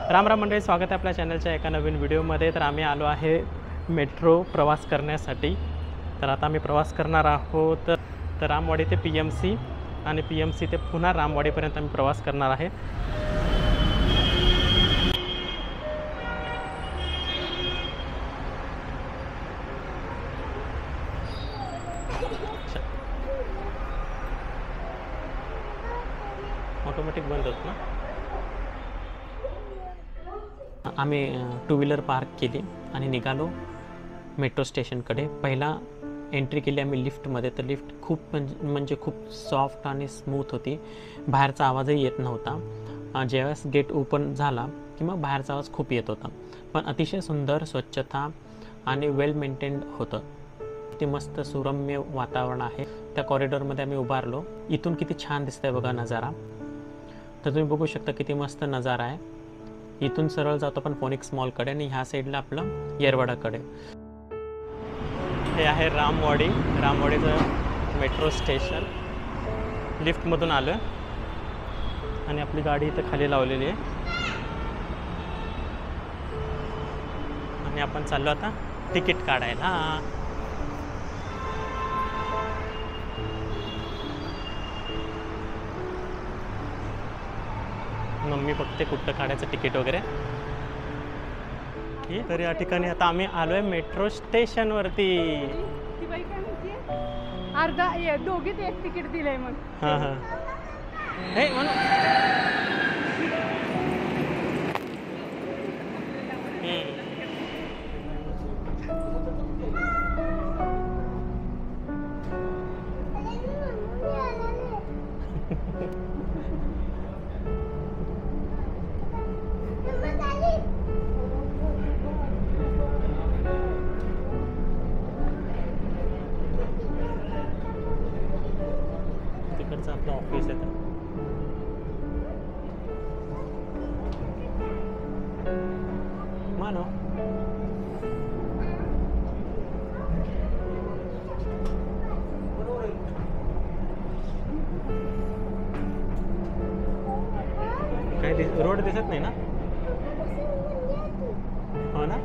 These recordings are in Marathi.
राम राम मंडळी, स्वागत आहे आपल्या चॅनलच्या एका नवीन व्हिडिओमध्ये। तर आम्ही आलो आहे मेट्रो प्रवास करण्यासाठी। तर आता आम्ही प्रवास करणार आहोत तर रामवाडी ते PMC आणि PMC ते पुन्हा रामवाडीपर्यंत आम्ही प्रवास करणार आहे। ऑटोमॅटिक बंद होत ना। आम्ही टू व्हीलर पार्क केली आणि निघालो मेट्रो स्टेशनकडे। पहिला एंट्री केली आम्ही लिफ्टमध्ये। तर लिफ्ट खूप म्हणजे खूप सॉफ्ट आणि स्मूथ होती, बाहेरचा आवाजही येत नव्हता। ज्यावेळेस गेट ओपन झाला की मग बाहेरचा आवाज खूप येत होता, पण अतिशय सुंदर स्वच्छता आणि वेल मेंटेन्ड होतं। किती मस्त सुरम्य वातावरण आहे। त्या कॉरिडॉरमध्ये आम्ही उभारलो। इथून किती छान दिसतंय बघा नजारा। तर तुम्ही बघू शकता किती मस्त नजारा आहे। इथून सरळ जातो आपण फोनिक्स मॉलकडे आणि ह्या साईडला आपलं येरवाडाकडे। हे आहे रामवाडीचं मेट्रो स्टेशन। लिफ्टमधून आलो आणि आपली गाडी इथं खाली लावलेली आहे आणि आपण चाललो आता तिकीट काढायला। मम्मी बघते कुठं काढायचं तिकीट वगैरे। तर या ठिकाणी आता आम्ही आलोय मेट्रो स्टेशनवरती। ती बाई काय म्हणते, अर्धा दोघीत एक तिकीट दिलंय मग। हां हां, हे तिकडचं आपलं ऑफिस आहे। मानो काही रोड दिसत नाही ना। हो ना।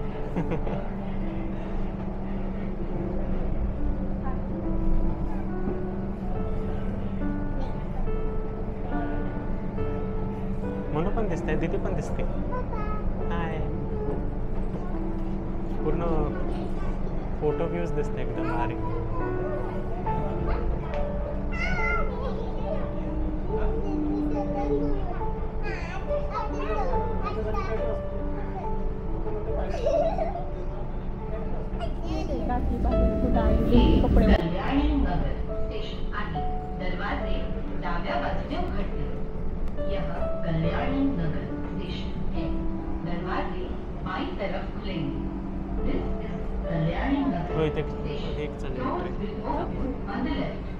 मनू पण दिसते, दीदी पण दिसते। हाय, पूर्ण फोटो व्ह्यूज दिसते एकदम भारी। कल्याणी नगर स्टेशन आहे। दरवाजे डाव्या बाजूने उघडले। यह कल्याणी नगर स्टेशन है। दरवाजे बाईं तरफ खुलेंगे। This is Kalyani Nagar station. एक चल Doors will open on the left.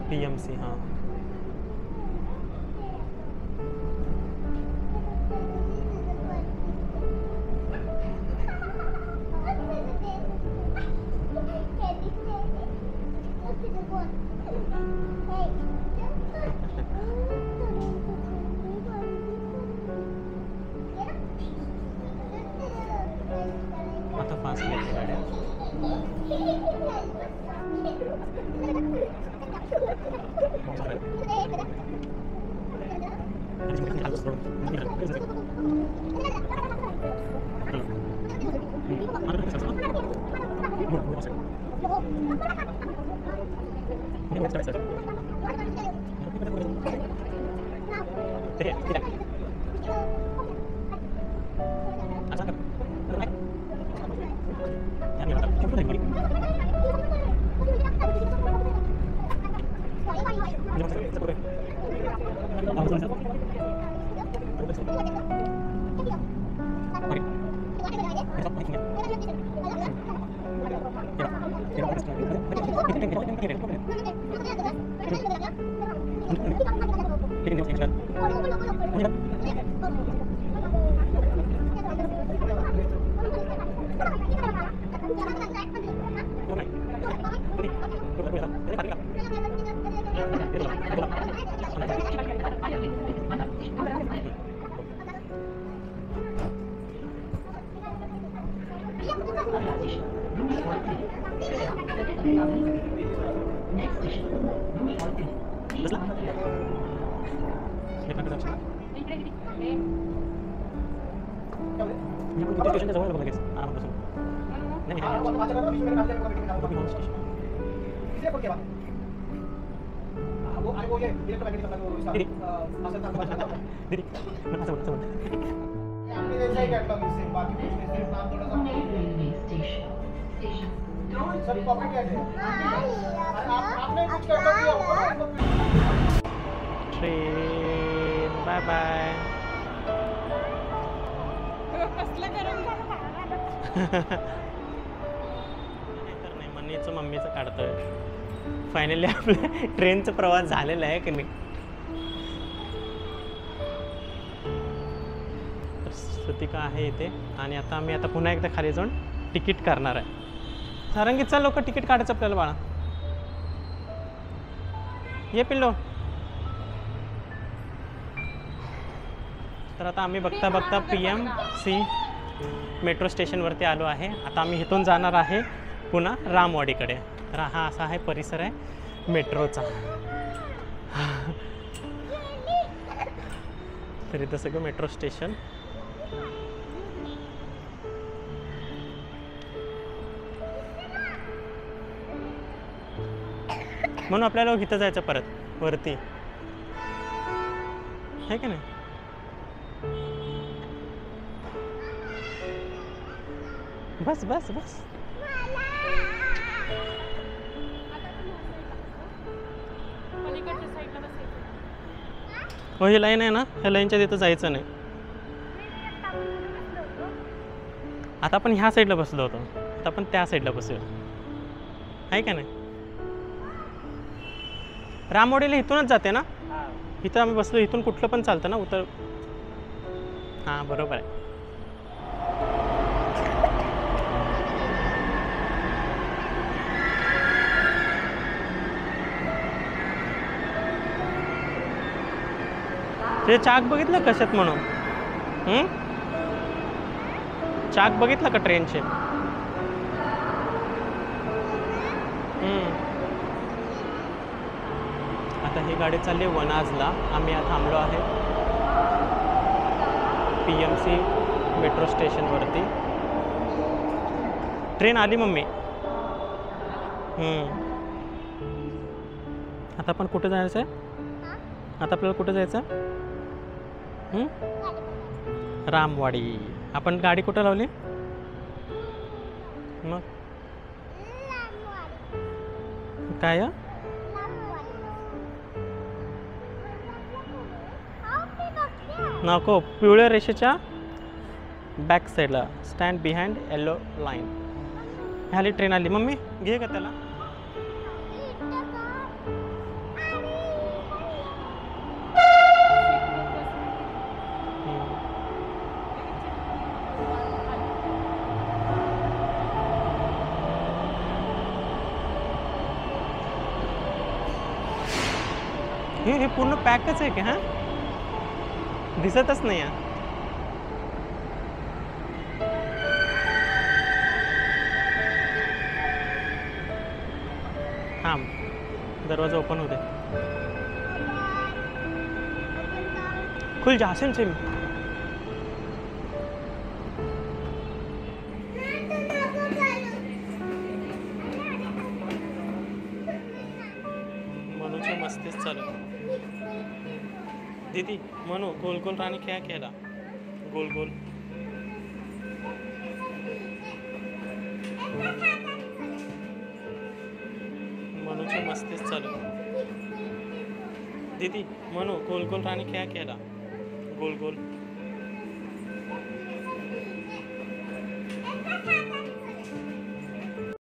PMC हाँ। आता फास्ट गेली गाड्या। Pune railway station train bye bye. कसलं गरम झालं तर नाही मनीचं मम्मीचं काढतोय. फायनली आपल्या ट्रेनचा प्रवास झालेला आहे की नाही. तर श्रुतिका आहे इथे आणि आता आम्ही पुन्हा एकदा खाली जाऊन तिकीट करणार आहे. सारंगी चल लोक तिकीट काढायचं आपल्याला बाळा. ये पिल्लो. तर आता आम्ही बघता बघता PMC मेट्रो स्टेशनवरती आलो आहे. आता आम्ही इथून जाणार आहे पुन्हा रामवाडीकडे. तर हा असा आहे परिसर आहे मेट्रोचा. तर इथं सगळं मेट्रो स्टेशन. म्हणून आपल्याला इथं जायचं परत वरती आहे की नाही. बस बस बस. पलीकडच्या साईडला बसायचं. हो ही लाईन आहे ना, ह्या लाईनच्या तिथं जायचं नाही. आता आपण ह्या साईडला बसलो होतो, आता आपण त्या साईडला बसूया आहे का नाही. रामवाडीला इथूनच जाते ना. इथं आम्ही बसलो, इथून कुठलं पण चालतं ना उतर. हां बरोबर आहे. ते चाक बघितलं कशात म्हणून. चाक बघितलं का ट्रेनचे. आता ही गाडी चालली वनाजला. आम्ही आता थांबलो आहे PMC मेट्रो स्टेशनवरती. ट्रेन आली मम्मी. आता आपण कुठे जायचं आहे. आता आपल्याला कुठे जायचं. रामवाडी. आपण गाडी कुठं लावली मग काय. नको, पिवळ्या रेषेच्या बॅक साईडला स्टँड बिहाइंड येलो लाईन. ह्याली ट्रेन आली मम्मी. घे का त्याला. हे पूर्ण पॅकच आहे की. हां दिसतच नाही आहे. हां दरवाजा ओपन होते. खुल जा सिम सिम. मनूच्या मस्तीच चालू. दीदी म्हणू गोल गोल राणी खेळा खेळला. गोल गोल. मनूची मस्तीच चालू. दीदी म्हणू गोल गोल राणी खेळा खेळला. गोल गोल.